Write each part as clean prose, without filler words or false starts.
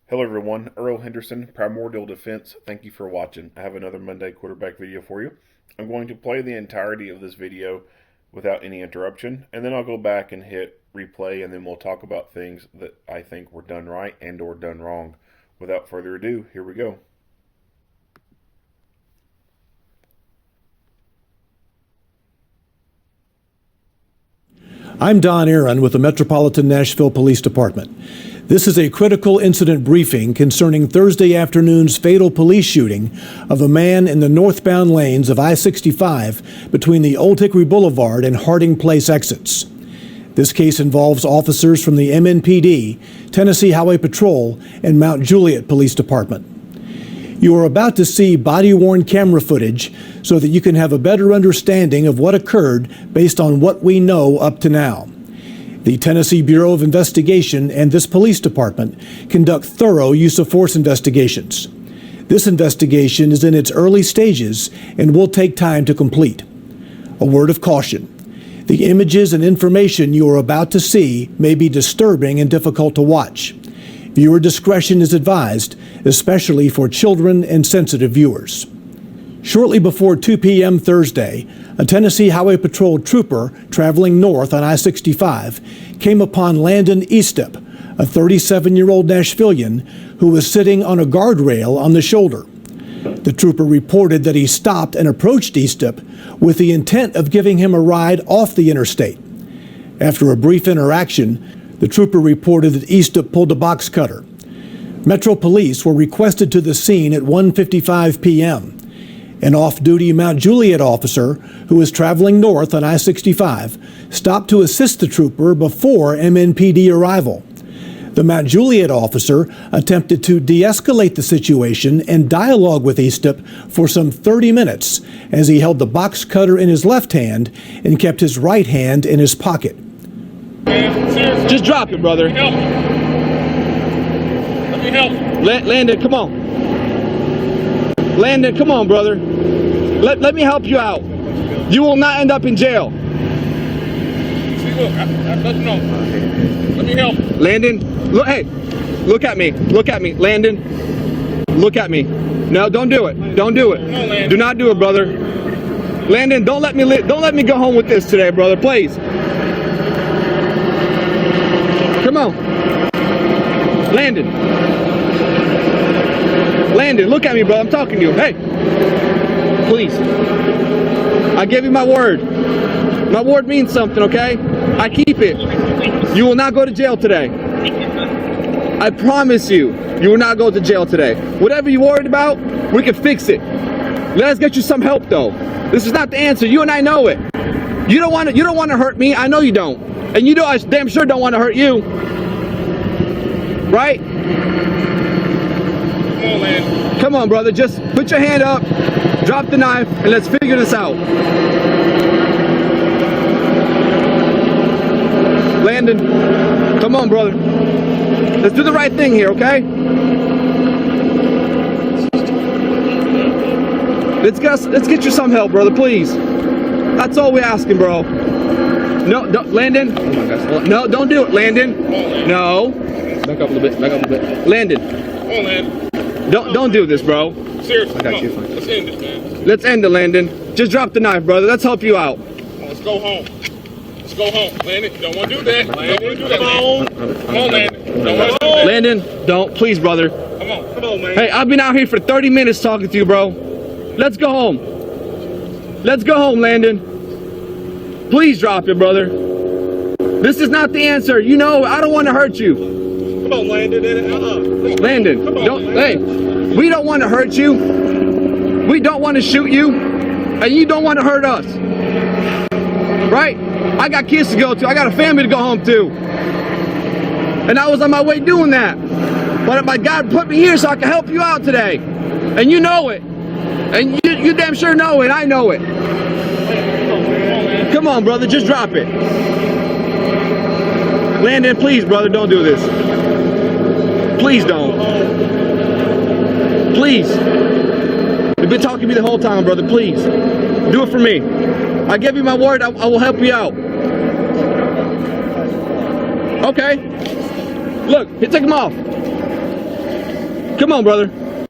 Hello everyone, Earl Henderson, Primordial Defense. Thank you for watching. I have another Monday quarterback video for you. I'm going to play the entirety of this video without any interruption, and then I'll go back and hit replay, and then we'll talk about things that I think were done right and or done wrong. Without further ado, here we go. I'm Don Aaron with the Metropolitan Nashville Police Department. This is a critical incident briefing concerning Thursday afternoon's fatal police shooting of a man in the northbound lanes of I-65 between the Old Hickory Boulevard and Harding Place exits. This case involves officers from the MNPD, Tennessee Highway Patrol, and Mount Juliet Police Department. You are about to see body-worn camera footage so that you can have a better understanding of what occurred based on what we know up to now. The Tennessee Bureau of Investigation and this police department conduct thorough use of force investigations. This investigation is in its early stages and will take time to complete. A word of caution. The images and information you are about to see may be disturbing and difficult to watch. Viewer discretion is advised, especially for children and sensitive viewers. Shortly before 2 p.m. Thursday, a Tennessee Highway Patrol trooper traveling north on I-65 came upon Landon Eastep, a 37-year-old Nashvilleian who was sitting on a guardrail on the shoulder. The trooper reported that he stopped and approached Eastep with the intent of giving him a ride off the interstate. After a brief interaction, the trooper reported that Eastep pulled a box cutter. Metro Police were requested to the scene at 1:55 p.m. An off-duty Mount Juliet officer who was traveling north on I-65 stopped to assist the trooper before MNPD arrival. The Mount Juliet officer attempted to de-escalate the situation and dialogue with Eastep for some 30 minutes as he held the box cutter in his left hand and kept his right hand in his pocket. Just drop it, brother. Let me help. Landon, come on. Landon, come on, brother. Let me help you out. You will not end up in jail. See, look, let you know. Let me help. Landon, look, hey, look at me. Look at me, Landon. Look at me. No, don't do it. Don't do it. No, Landon. Do not do it, brother. Landon, don't let me go home with this today, brother. Please. Come on. Landon. Landon, look at me, bro. I'm talking to you. Hey. Please. I give you my word. My word means something, okay? I keep it. You will not go to jail today. I promise you, you will not go to jail today. Whatever you're worried about, we can fix it. Let us get you some help, though. This is not the answer. You and I know it. You don't want to hurt me. I know you don't. And you know I damn sure don't want to hurt you. Right? Come on, Landon. Come on, brother. Just put your hand up, drop the knife, and let's figure this out. Landon, come on, brother. Let's do the right thing here, okay? Let's get you some help, brother, please. That's all we're asking, bro. No, don't, Landon. Oh my gosh. No, don't do it, Landon. No. Back up a little bit. Back up a little bit. Landon. Come on, Landon. Don't do this, bro. Seriously, I got you. Let's end it, man. Let's end it, Landon. Just drop the knife, brother. Let's help you out. Come on, let's go home. Let's go home, Landon. You don't want to do that. Don't want to do that, Landon. Come on, Landon. Don't want to do that. Landon, don't. Please, brother. Come on, man. Hey, I've been out here for 30 minutes talking to you, bro. Let's go home. Let's go home, Landon. Please drop it, brother. This is not the answer. You know, I don't want to hurt you. Come on, Landon. Landon, don't. Hey, we don't want to hurt you. We don't want to shoot you, and you don't want to hurt us. Right? I got kids to go to. I got a family to go home to. And I was on my way doing that. But my God put me here so I can help you out today. And you know it. And you damn sure know it. I know it. Come on, brother. Just drop it. Landon, please, brother, don't do this. Please don't. Please. You've been talking to me the whole time, brother. Please. Do it for me. I give you my word. I will help you out. Okay. Look, take him off. Come on, brother.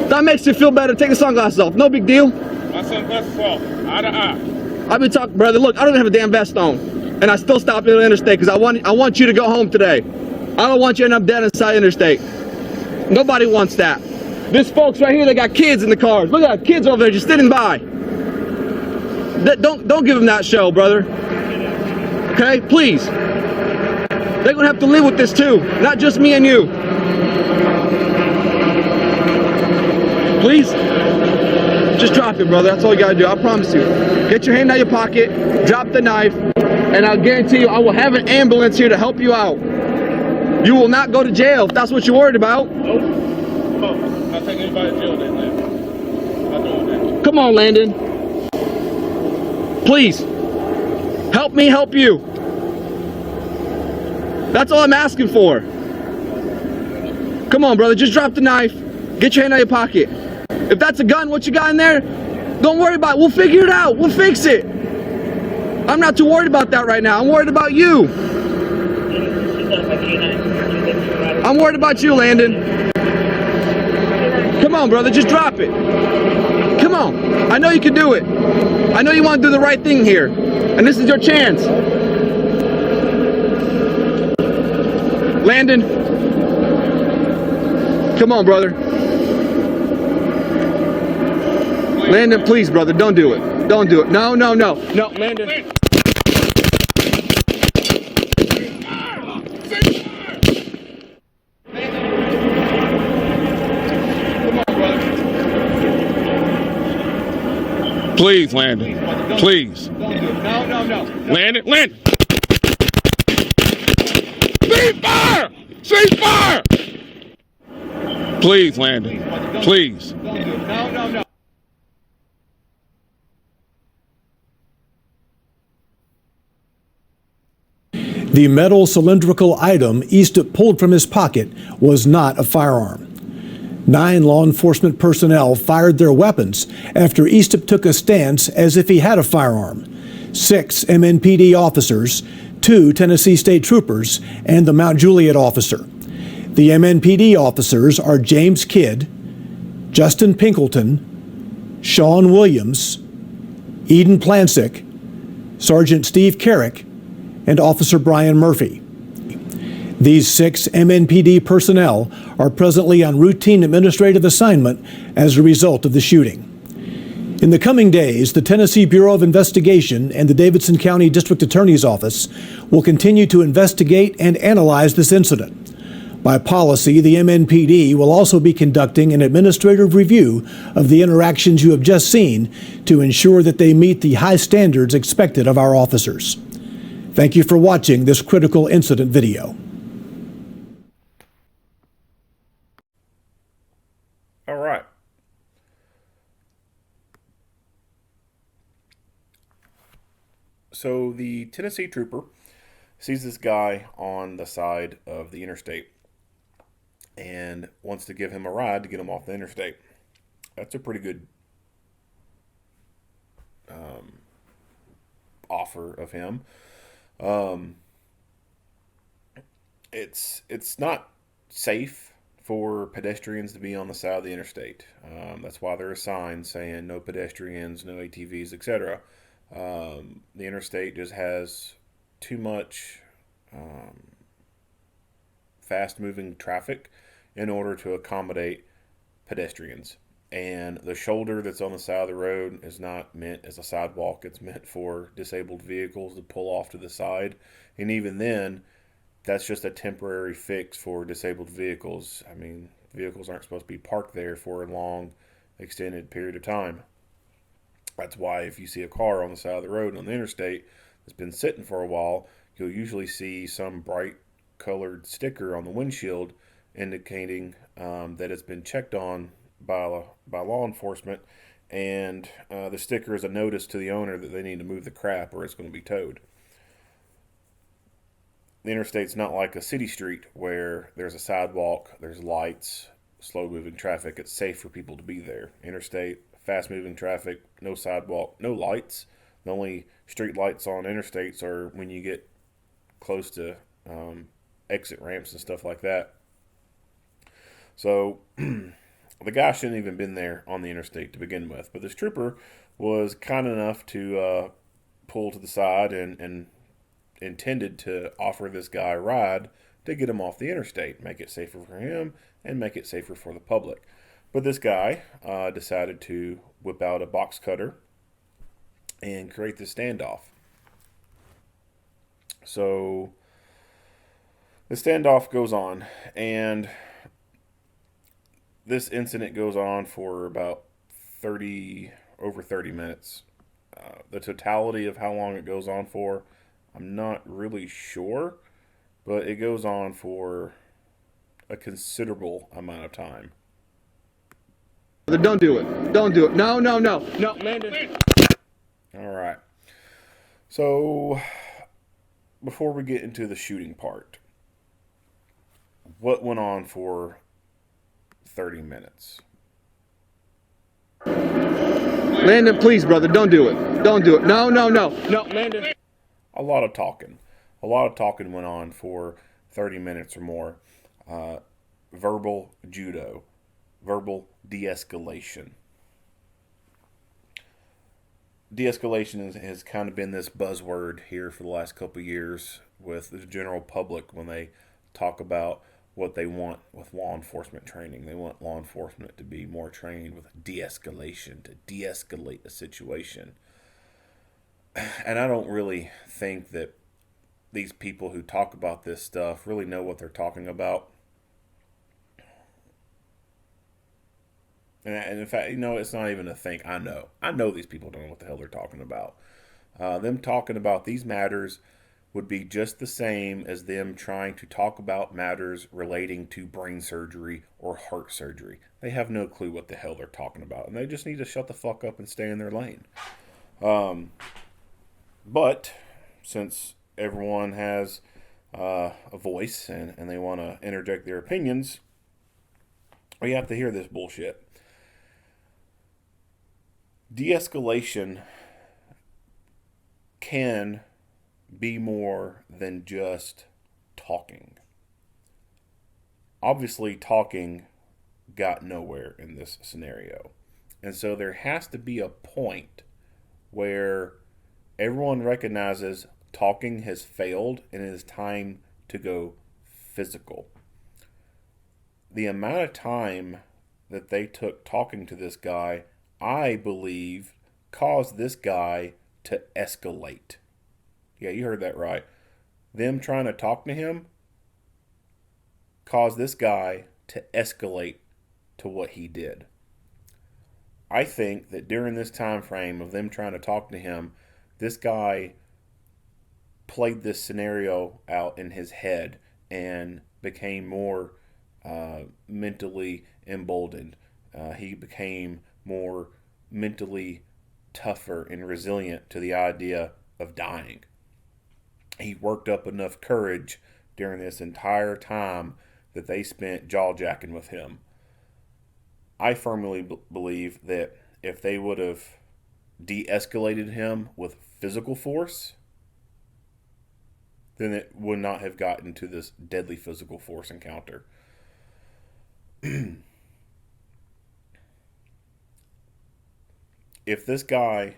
That makes you feel better. Take the sunglasses off. No big deal. My sunglasses off. Eye to eye. I've been talking, brother. Look, I don't even have a damn vest on, and I still stopped at the interstate because I want you to go home today. I don't want you to end up dead inside interstate. Nobody wants that. This folks right here, they got kids in the cars. Look at that, kids over there just sitting by. Don't give them that show, brother. Okay, please. They're gonna have to live with this too, not just me and you. Please, just drop it, brother. That's all you gotta do. I promise you. Get your hand out of your pocket, drop the knife, and I'll guarantee you I will have an ambulance here to help you out. You will not go to jail if that's what you're worried about. Nope. I'm not taking anybody to jail then, Landon. I'm not doing that. Come on, Landon. Please, help me help you. That's all I'm asking for. Come on, brother, just drop the knife. Get your hand out of your pocket. If that's a gun, what you got in there, don't worry about it. We'll figure it out. We'll fix it. I'm not too worried about that right now. I'm worried about you. I'm worried about you, Landon. Come on, brother, just drop it. Come on. I know you can do it. I know you want to do the right thing here. And this is your chance. Landon. Come on, brother. Landon, please, brother, don't do it. Don't do it. No, no, no. No, Landon. Please, Landon. Please. Don't do it. No, no, no. Landon. Cease fire! Cease fire! Please, Landon. Please. Don't do it. No, no, no. The metal cylindrical item Eastep pulled from his pocket was not a firearm. 9 law enforcement personnel fired their weapons after Eastep took a stance as if he had a firearm. 6 MNPD officers, 2 Tennessee State Troopers, and the Mount Juliet officer. The MNPD officers are James Kidd, Justin Pinkleton, Sean Williams, Eden Plansick, Sergeant Steve Carrick, and Officer Brian Murphy. These 6 MNPD personnel are presently on routine administrative assignment as a result of the shooting. In the coming days, the Tennessee Bureau of Investigation and the Davidson County District Attorney's Office will continue to investigate and analyze this incident. By policy, the MNPD will also be conducting an administrative review of the interactions you have just seen to ensure that they meet the high standards expected of our officers. Thank you for watching this critical incident video. All right. So the Tennessee trooper sees this guy on the side of the interstate and wants to give him a ride to get him off the interstate. That's a pretty good offer of him. It's not safe for pedestrians to be on the side of the interstate. That's why there are signs saying no pedestrians, no ATVs, etc. The interstate just has too much fast-moving traffic in order to accommodate pedestrians. And the shoulder that's on the side of the road is not meant as a sidewalk. It's meant for disabled vehicles to pull off to the side. And even then, that's just a temporary fix for disabled vehicles. I mean, vehicles aren't supposed to be parked there for a long, extended period of time. That's why if you see a car on the side of the road on the interstate that's been sitting for a while, you'll usually see some bright colored sticker on the windshield indicating that it's been checked on by law enforcement, and the sticker is a notice to the owner that they need to move the crap or it's going to be towed. The interstate's not like a city street where there's a sidewalk, there's lights, slow-moving traffic. It's safe for people to be there. Interstate, fast-moving traffic, no sidewalk, no lights. The only street lights on interstates are when you get close to exit ramps and stuff like that. So The guy shouldn't even been there on the interstate to begin with. But this trooper was kind enough to pull to the side and intended to offer this guy a ride to get him off the interstate, make it safer for him and make it safer for the public. But this guy decided to whip out a box cutter and create this standoff. So the standoff goes on, and this incident goes on for about over 30 minutes. The totality of how long it goes on for, I'm not really sure, but it goes on for a considerable amount of time. Don't do it. Don't do it. No, no, no. No, Landon. All right. So, before we get into the shooting part, what went on for 30 minutes? Landon, please, brother, don't do it. Don't do it. No, no, no. No, Landon. A lot of talking. A lot of talking went on for 30 minutes or more. Verbal judo. Verbal de-escalation. De-escalation has kind of been this buzzword here for the last couple of years with the general public when they talk about what they want with law enforcement training. They want law enforcement to be more trained with de-escalation, to de-escalate a situation. And I don't really think that these people who talk about this stuff really know what they're talking about. And in fact, it's not even a thing. I know these people don't know what the hell they're talking about. Them talking about these matters would be just the same as them trying to talk about matters relating to brain surgery or heart surgery. They have no clue what the hell they're talking about, and they just need to shut the fuck up and stay in their lane. But since everyone has a voice and they want to interject their opinions, we have to hear this bullshit. De-escalation can be more than just talking. Obviously, talking got nowhere in this scenario. And so there has to be a point where everyone recognizes talking has failed and it is time to go physical. The amount of time that they took talking to this guy, I believe, caused this guy to escalate. Yeah, you heard that right. Them trying to talk to him caused this guy to escalate to what he did. I think that during this time frame of them trying to talk to him, this guy played this scenario out in his head and became more mentally emboldened. He became more mentally tougher and resilient to the idea of dying. He worked up enough courage during this entire time that they spent jaw-jacking with him. I firmly believe that if they would have de-escalated him with physical force, then it would not have gotten to this deadly physical force encounter. If this guy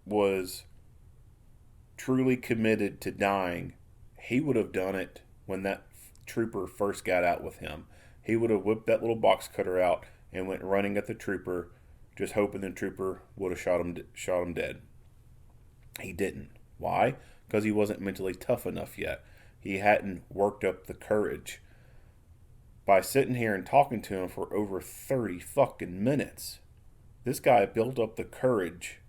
was truly committed to dying, he would have done it when that trooper first got out with him. He would have whipped that little box cutter out and went running at the trooper, just hoping the trooper would have shot him dead. He didn't. Why? Because he wasn't mentally tough enough yet. He hadn't worked up the courage. By sitting here and talking to him for over 30 fucking minutes, this guy built up the courage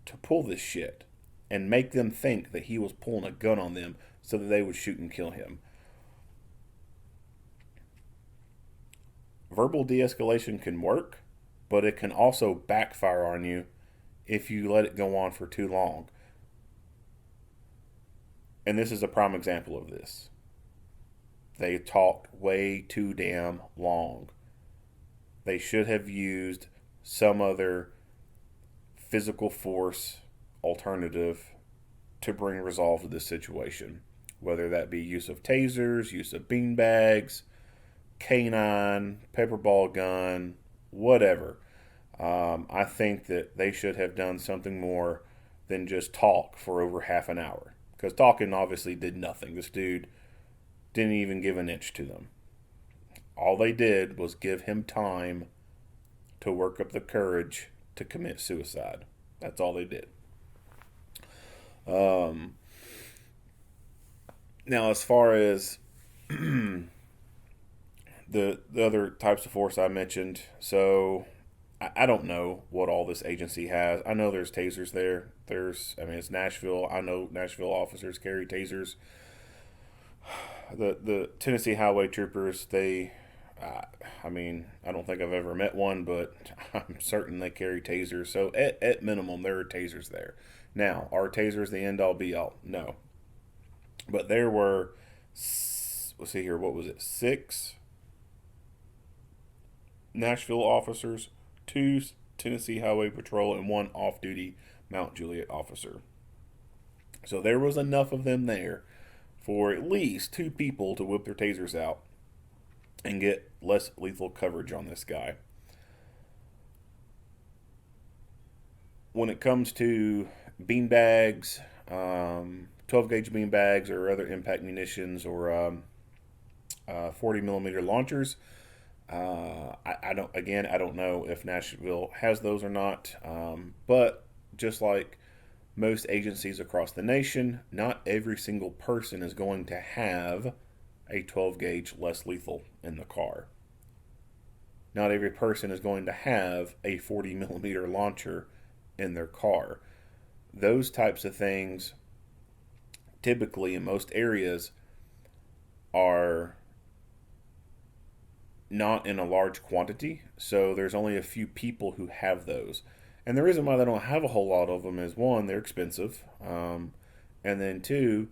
to pull this shit and make them think that he was pulling a gun on them so that they would shoot and kill him. Verbal de-escalation can work, but it can also backfire on you if you let it go on for too long. And this is a prime example of this. They talked way too damn long. They should have used some other physical force alternative to bring resolve to this situation. Whether that be use of tasers, use of beanbags, canine, pepper ball gun, whatever. I think that they should have done something more than just talk for over half an hour. Because talking obviously did nothing. This dude didn't even give an inch to them. All they did was give him time to work up the courage to commit suicide. That's all they did. Now, as far as the other types of force I mentioned, so I don't know what all this agency has. I know there's tasers there. It's Nashville. I know Nashville officers carry tasers. The Tennessee Highway Troopers, I don't think I've ever met one, but I'm certain they carry tasers. So at minimum, there are tasers there. Now, are tasers the end all be all? No. But there were, let's see here, what was it? 6 Nashville officers, 2 Tennessee Highway Patrol, and 1 off-duty Mount Juliet officer. So there was enough of them there for at least 2 people to whip their tasers out and get less lethal coverage on this guy. When it comes to beanbags, 12-gauge beanbags or other impact munitions or 40 millimeter launchers, I don't know if Nashville has those or not. But just like most agencies across the nation, not every single person is going to have a 12-gauge less lethal in the car. Not every person is going to have a 40 millimeter launcher in their car. Those types of things typically in most areas are not in a large quantity, so there's only a few people who have those. And the reason why they don't have a whole lot of them is, 1, they're expensive, and then 2,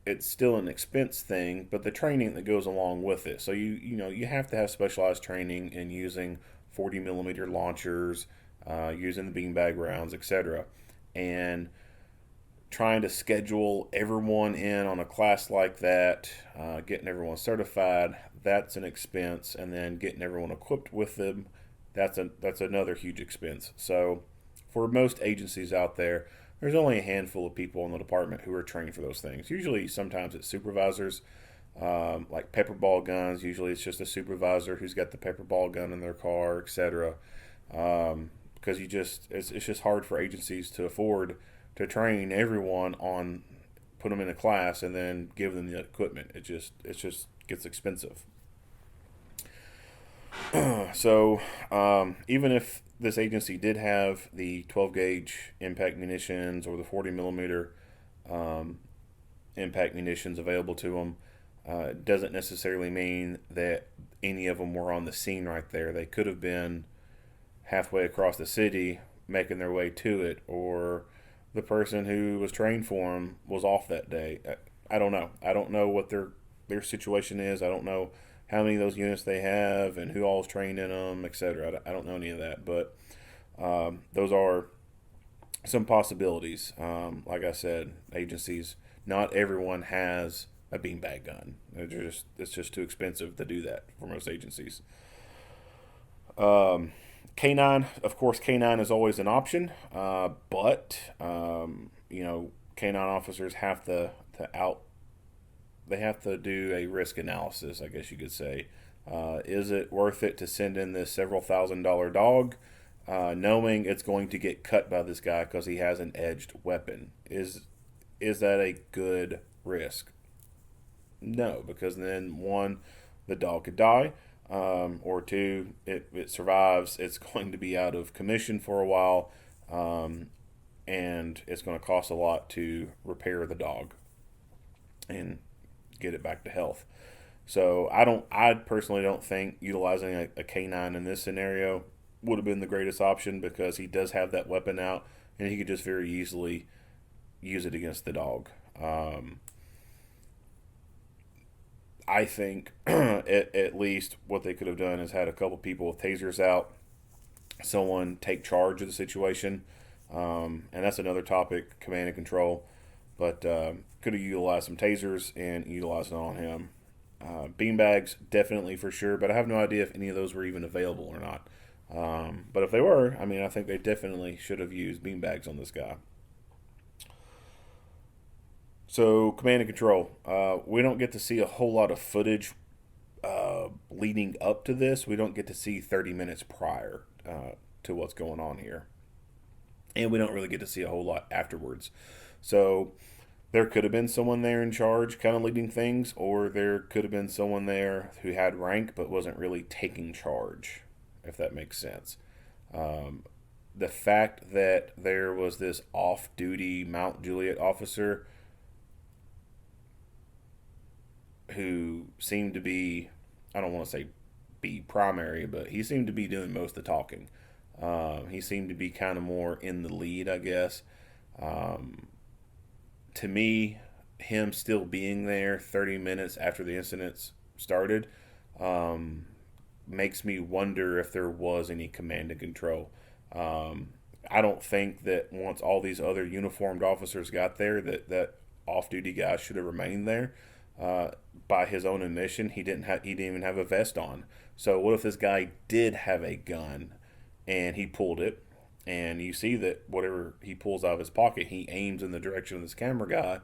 it's still an expense thing, but the training that goes along with it. So you have to have specialized training in using 40 millimeter launchers, using the beanbag rounds, etc. And trying to schedule everyone in on a class like that, getting everyone certified, that's an expense, and then getting everyone equipped with them, that's another huge expense. So for most agencies out there, there's only a handful of people in the department who are trained for those things. Usually, sometimes it's supervisors, like pepper ball guns. Usually, it's just a supervisor who's got the pepper ball gun in their car, etc. Because it's just hard for agencies to afford to train everyone on, put them in a class, and then give them the equipment. It just gets expensive. So even if this agency did have the 12-gauge impact munitions or the 40 millimeter impact munitions available to them, it doesn't necessarily mean that any of them were on the scene right there. They could have been halfway across the city making their way to it, or the person who was trained for them was off that day. I don't know. I don't know what their situation is. I don't know how many of those units they have and who all is trained in them, etc. I don't know any of that, but those are some possibilities. Like I said, agencies, not everyone has a beanbag gun. It's just too expensive to do that for most agencies. Canine, of course, canine is always an option, but canine officers have to do a risk analysis, I guess you could say. Is it worth it to send in this several $1,000 dog, knowing it's going to get cut by this guy because he has an edged weapon? Is that a good risk? No, because then 1, the dog could die, or 2, it survives. It's going to be out of commission for a while, and it's going to cost a lot to repair the dog and get it back to health. So I personally don't think utilizing a canine in this scenario would have been the greatest option, because he does have that weapon out and he could just very easily use it against the dog. I think at least what they could have done is had a couple people with tasers out, someone take charge of the situation, and that's another topic, command and control. But could have utilized some tasers and utilized it on him. Beanbags, definitely for sure, but I have no idea if any of those were even available or not. But if they were, I mean, I think they definitely should have used beanbags on this guy. So, command and control. We don't get to see a whole lot of footage leading up to this. We don't get to see 30 minutes prior to what's going on here. And we don't really get to see a whole lot afterwards. So, there could have been someone there in charge kind of leading things, or there could have been someone there who had rank but wasn't really taking charge, if that makes sense. The fact that there was this off-duty Mount Juliet officer who seemed to be, I don't want to say be primary, but he seemed to be doing most of the talking. He seemed to be kind of more in the lead, I guess. To me, him still being there 30 minutes after the incidents started makes me wonder if there was any command and control. I don't think that once all these other uniformed officers got there that off-duty guy should have remained there. By his own admission, he didn't even have a vest on. So what if this guy did have a gun and he pulled it, and you see that whatever he pulls out of his pocket, he aims in the direction of this camera guy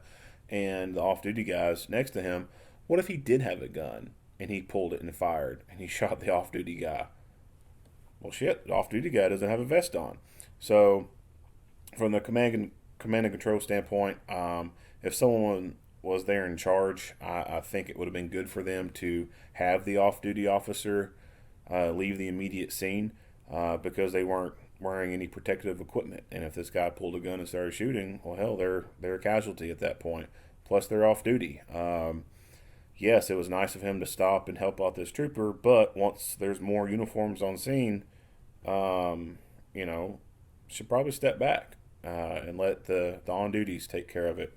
and the off-duty guys next to him? What if he did have a gun and he pulled it and fired and he shot the off-duty guy? Well, shit, the off-duty guy doesn't have a vest on. So from the command and control standpoint, if someone was there in charge, I think it would have been good for them to have the off-duty officer leave the immediate scene because they weren't wearing any protective equipment. And if this guy pulled a gun and started shooting, well, hell, they're a casualty at that point. Plus, they're off-duty. Yes, it was nice of him to stop and help out this trooper, but once there's more uniforms on scene, should probably step back and let the on-duties take care of it.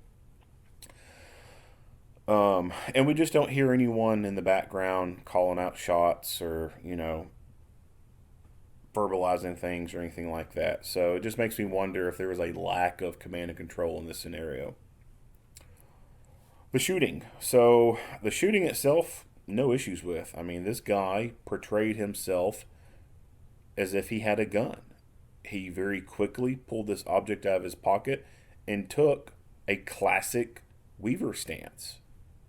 And we just don't hear anyone in the background calling out shots or, verbalizing things or anything like that. So it just makes me wonder if there was a lack of command and control in this scenario. The shooting. So the shooting itself, no issues with. I mean, this guy portrayed himself as if he had a gun. He very quickly pulled this object out of his pocket and took a classic Weaver stance.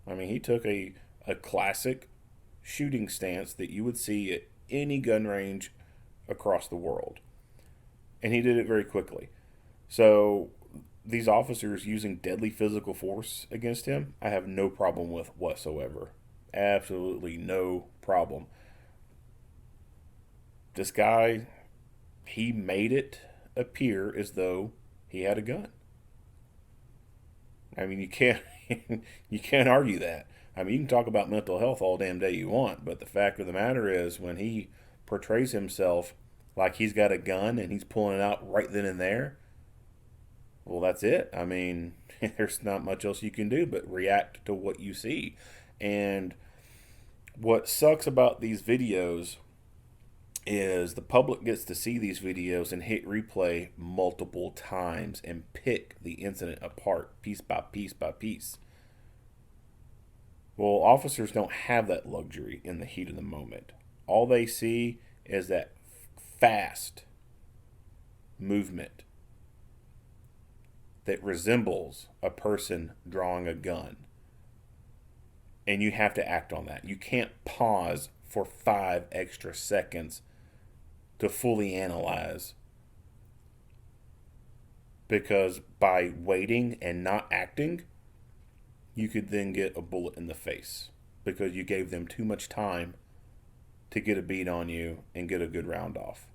I mean, he took a classic shooting stance that you would see at any gun range across the world. And he did it very quickly. So these officers using deadly physical force against him, I have no problem with whatsoever. Absolutely no problem. This guy, he made it appear as though he had a gun. I mean, you can't argue that. I mean, you can talk about mental health all damn day you want, but the fact of the matter is when he portrays himself like he's got a gun and he's pulling it out right then and there, well, that's it. I mean, there's not much else you can do but react to what you see. And what sucks about these videos is the public gets to see these videos and hit replay multiple times and pick the incident apart piece by piece by piece. Well, officers don't have that luxury in the heat of the moment. All they see is that fast movement that resembles a person drawing a gun. And you have to act on that. You can't pause for 5 extra seconds to fully analyze. Because by waiting and not acting, you could then get a bullet in the face. Because you gave them too much time to get a beat on you and get a good round off.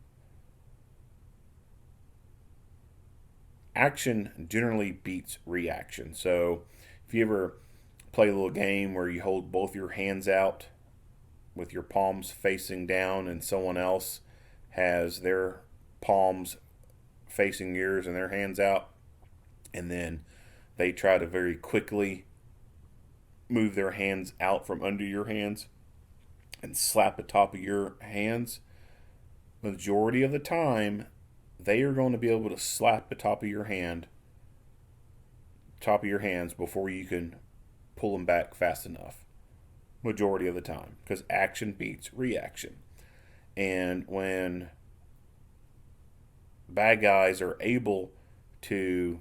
Action generally beats reaction. So if you ever play a little game where you hold both your hands out with your palms facing down and someone else has their palms facing yours and their hands out, and then they try to very quickly move their hands out from under your hands and slap the top of your hands, majority of the time they are going to be able to slap the top of your hands before you can pull them back fast enough. majority of the time, because action beats reaction. And when bad guys are able to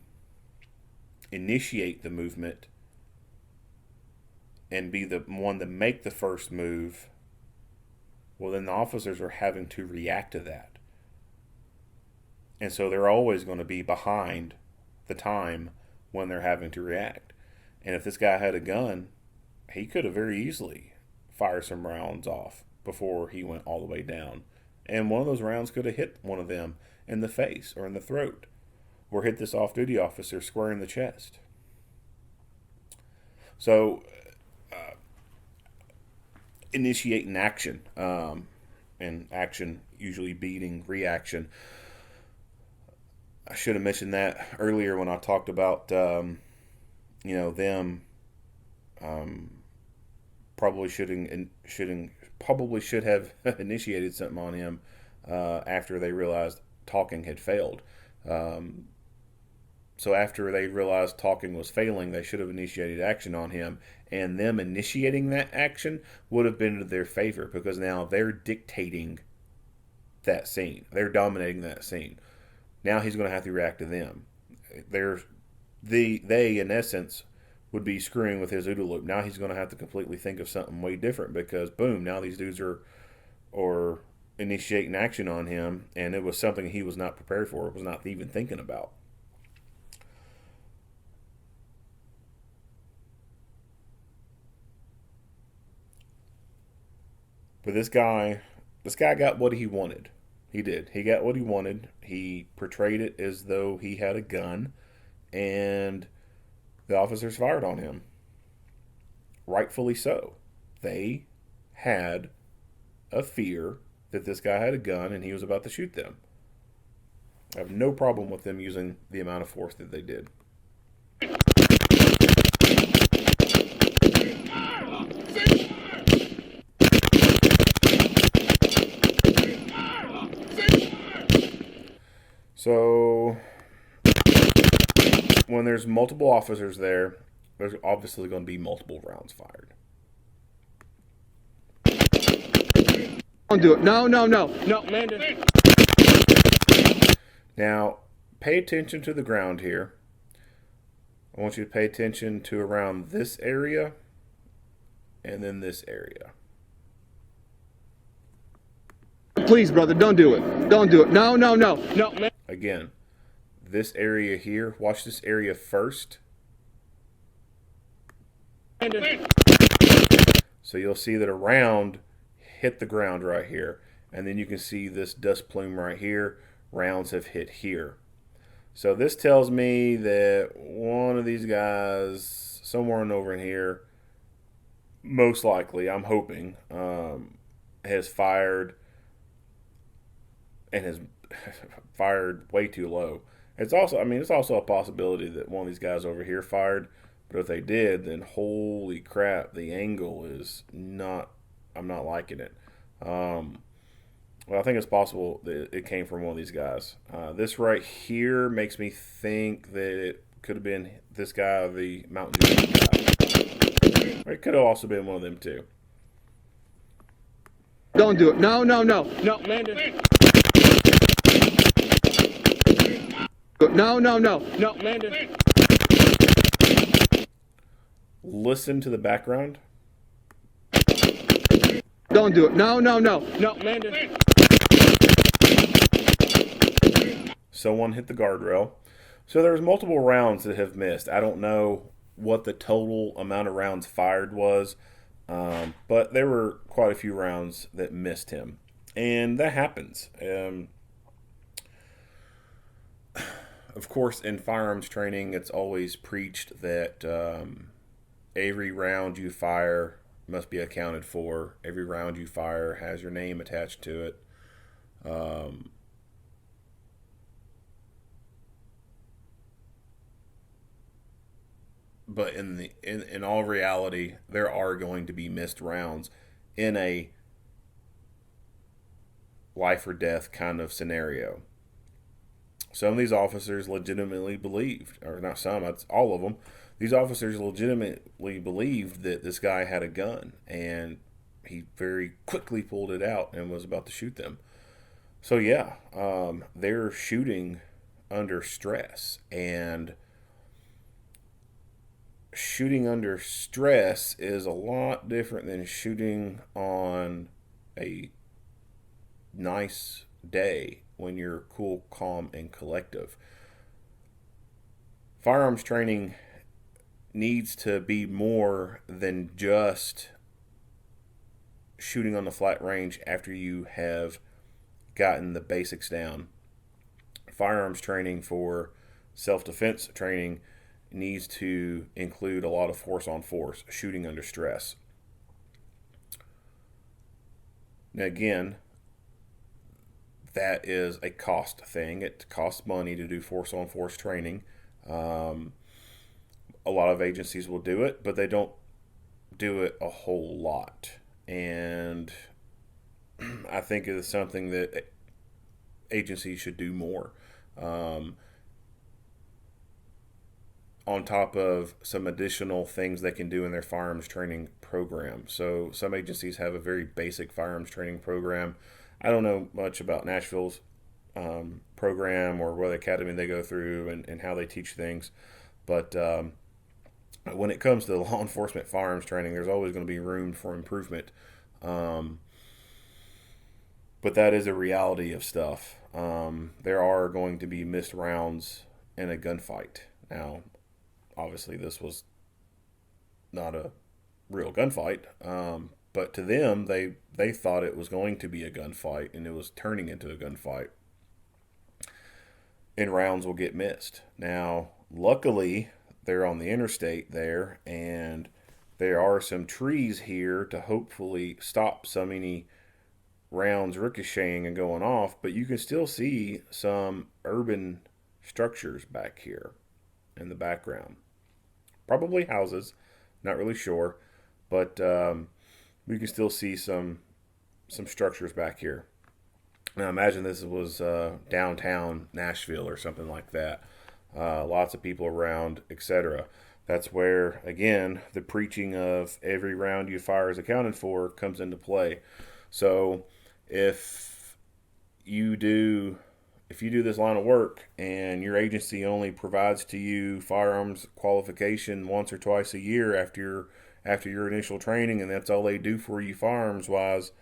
initiate the movement and be the one to make the first move, well, then the officers are having to react to that. And so they're always going to be behind the time when they're having to react. And if this guy had a gun, he could have very easily fired some rounds off before he went all the way down. And one of those rounds could have hit one of them in the face or in the throat, or hit this off-duty officer square in the chest. So, initiating action, and action usually beating reaction. I should have mentioned that earlier when I talked about, them probably should have initiated something on him after they realized talking had failed. So after they realized talking was failing, they should have initiated action on him. And them initiating that action would have been to their favor, because now they're dictating that scene. They're dominating that scene. Now he's going to have to react to them. They, in essence, would be screwing with his OODA loop. Now he's going to have to completely think of something way different, because, boom, now these dudes are initiating action on him, and it was something he was not prepared for, was not even thinking about. But this guy got what he wanted. He did. He got what he wanted. He portrayed it as though he had a gun, and the officers fired on him. Rightfully so. They had a fear that this guy had a gun and he was about to shoot them. I have no problem with them using the amount of force that they did. So, when there's multiple officers there, there's obviously going to be multiple rounds fired. Don't do it. No, Landon. Now, pay attention to the ground here. I want you to pay attention to around this area and then this area. Please, brother, don't do it. Don't do it. No, man. Again, this area here, watch this area first. So you'll see that a round hit the ground right here. And then you can see this dust plume right here. Rounds have hit here. So this tells me that one of these guys, somewhere over in here, most likely, I'm hoping, has fired and has fired way too low. It's also a possibility that one of these guys over here fired, but if they did, then holy crap, the angle is not, I'm not liking it. Well, I think it's possible that it came from one of these guys. This right here makes me think that it could have been this guy, the Mountain Dew guy. Or it could have also been one of them too. Don't do it. No, Landon. No, Landon. Listen to the background. Don't do it. No, Landon. Someone hit the guardrail. So there's multiple rounds that have missed. I don't know what the total amount of rounds fired was, but there were quite a few rounds that missed him. And that happens. Of course, in firearms training, it's always preached that every round you fire must be accounted for. Every round you fire has your name attached to it. But in all reality, there are going to be missed rounds in a life or death kind of scenario. Some of these officers legitimately believed, or not some, it's all of them, these officers legitimately believed that this guy had a gun, and he very quickly pulled it out and was about to shoot them. So yeah, they're shooting under stress, and shooting under stress is a lot different than shooting on a nice day when you're cool, calm, and collective. Firearms training needs to be more than just shooting on the flat range after you have gotten the basics down. Firearms training for self-defense training needs to include a lot of force on force, shooting under stress. Now again, that is a cost thing. It costs money to do force on force training. A lot of agencies will do it, but they don't do it a whole lot. And I think it is something that agencies should do more. On top of some additional things they can do in their firearms training program. So some agencies have a very basic firearms training program. I don't know much about Nashville's program or what academy they go through and how they teach things. But when it comes to law enforcement firearms training, there's always going to be room for improvement. But that is a reality of stuff. There are going to be missed rounds in a gunfight. Now, obviously, this was not a real gunfight, but to them, they thought it was going to be a gunfight, and it was turning into a gunfight. And rounds will get missed. Now, luckily, they're on the interstate there, and there are some trees here to hopefully stop so many rounds ricocheting and going off, but you can still see some urban structures back here in the background. Probably houses, not really sure, but we can still see some structures back here. Now imagine this was downtown Nashville or something like that. Lots of people around, etc. That's where, again, the preaching of every round you fire is accounted for comes into play. So if you do this line of work and your agency only provides to you firearms qualification once or twice a year after your initial training, and that's all they do for you firearms wise,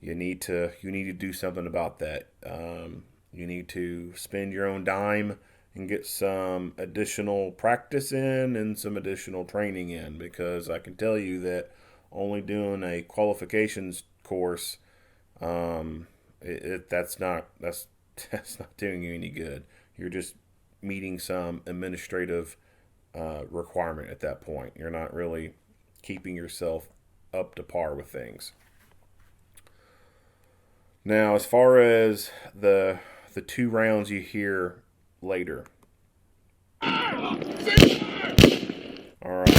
you need to do something about that. You need to spend your own dime and get some additional practice in and some additional training in, because I can tell you that only doing a qualifications course, that's not doing you any good. You're just meeting some administrative requirement at that point. You're not really keeping yourself up to par with things. Now, as far as the 2 rounds you hear later. All right.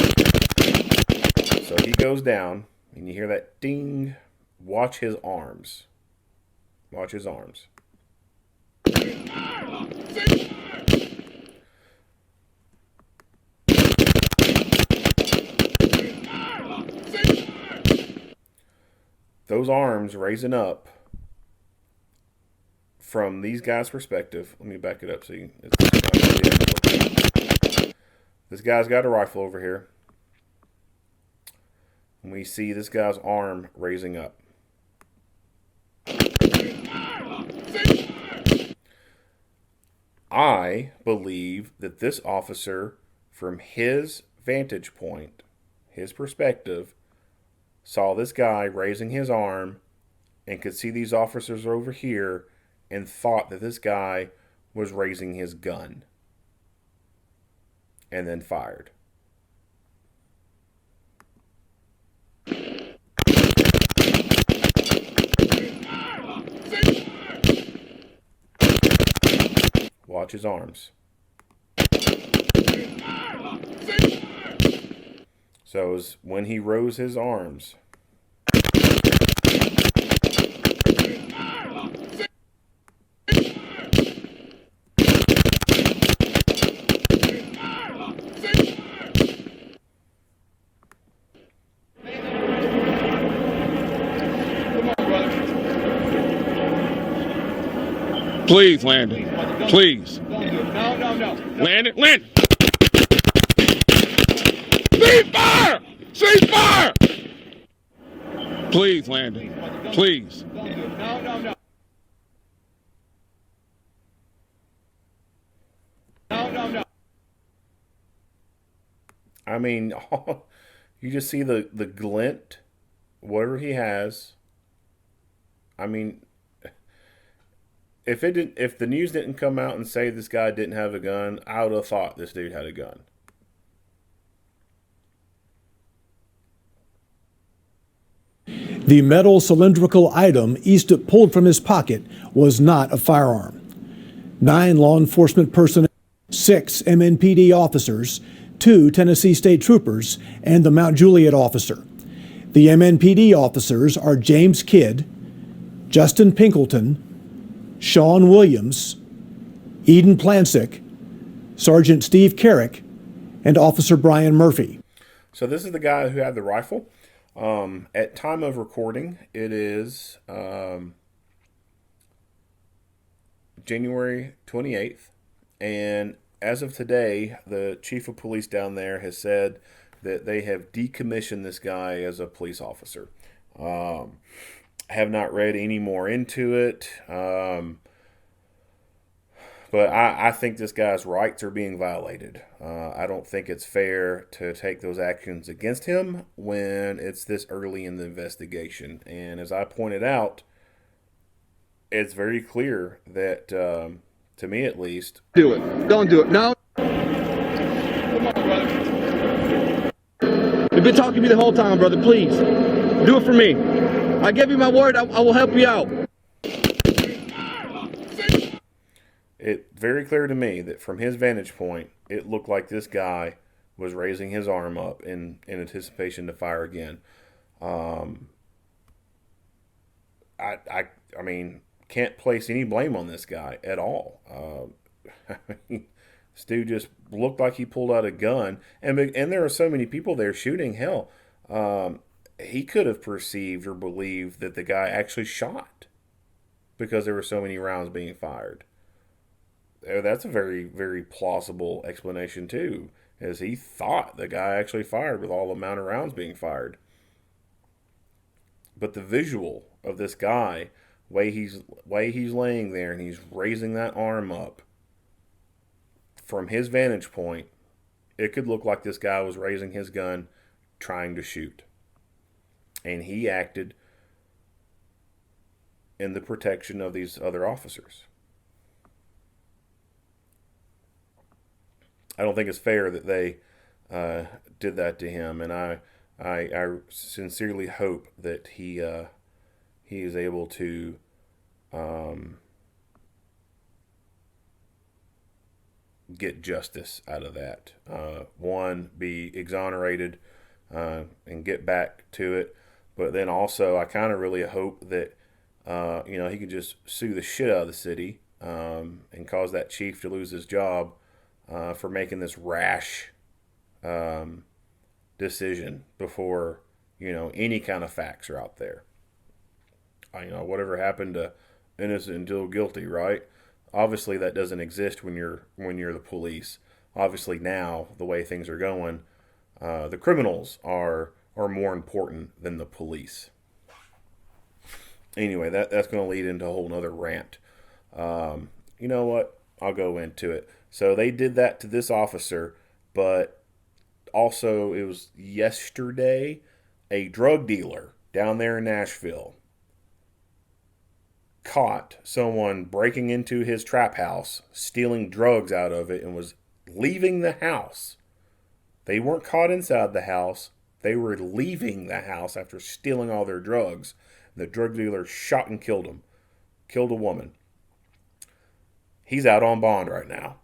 So he goes down, and you hear that ding. Watch his arms. Watch his arms. Those arms raising up, from these guys' perspective, let me back it up so you. This guy's got a rifle over here, and we see this guy's arm raising up. I believe that this officer, from his vantage point, his perspective, saw this guy raising his arm and could see these officers over here and thought that this guy was raising his gun and then fired. Watch his arms. So it was when he rose his arms. Please, Landon. Please. No. Landon. Cease fire! Cease fire! Please, Landon. Please. No. I mean, you just see the glint, whatever he has. I mean, if the news didn't come out and say this guy didn't have a gun, I would have thought this dude had a gun. The metal cylindrical item Eastep pulled from his pocket was not a firearm. 9 law enforcement personnel, 6 MNPD officers, 2 Tennessee State Troopers, and the Mount Juliet officer. The MNPD officers are James Kidd, Justin Pinkleton, Sean Williams, Eden Plansick, Sergeant Steve Carrick, and Officer Brian Murphy. So this is the guy who had the rifle. At time of recording, it is January 28th, and as of today, the chief of police down there has said that they have decommissioned this guy as a police officer. Have not read any more into it, but I think this guy's rights are being violated. I don't think it's fair to take those actions against him when it's this early in the investigation. And as I pointed out, it's very clear that, to me at least... Do it. Don't do it. No. You've been talking to me the whole time, brother. Please. Do it for me. I give you my word. I will help you out. It's very clear to me that from his vantage point, it looked like this guy was raising his arm up in anticipation to fire again. I mean, can't place any blame on this guy at all. This dude just looked like he pulled out a gun, and there are so many people there shooting. Hell, he could have perceived or believed that the guy actually shot because there were so many rounds being fired. That's a very, very plausible explanation too, as he thought the guy actually fired with all the amount of rounds being fired. But the visual of this guy, way he's laying there and he's raising that arm up, from his vantage point, it could look like this guy was raising his gun trying to shoot. And he acted in the protection of these other officers. I don't think it's fair that they did that to him, and I sincerely hope that he is able to get justice out of that. One, be exonerated and get back to it, but then also I kind of really hope that he could just sue the shit out of the city and cause that chief to lose his job. For making this rash decision before any kind of facts are out there. Whatever happened to innocent until guilty, right? Obviously, that doesn't exist when you're the police. Obviously, now the way things are going, the criminals are more important than the police. Anyway, that's going to lead into a whole nother rant. You know what? I'll go into it. So they did that to this officer, but also it was yesterday, a drug dealer down there in Nashville caught someone breaking into his trap house, stealing drugs out of it, and was leaving the house. They weren't caught inside the house. They were leaving the house after stealing all their drugs. The drug dealer shot and killed him. Killed a woman. He's out on bond right now.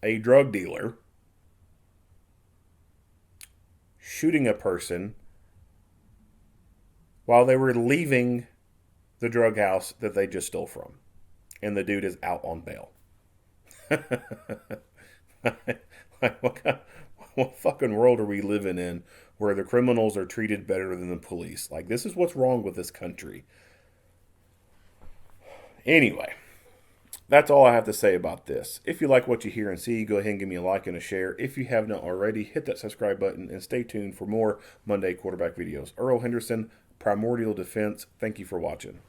A drug dealer shooting a person while they were leaving the drug house that they just stole from. And the dude is out on bail. What fucking world are we living in where the criminals are treated better than the police? Like, this is what's wrong with this country. Anyway, that's all I have to say about this. If you like what you hear and see, go ahead and give me a like and a share. If you have not already, hit that subscribe button and stay tuned for more Monday quarterback videos. Earl Henderson, Primordial Defense. Thank you for watching.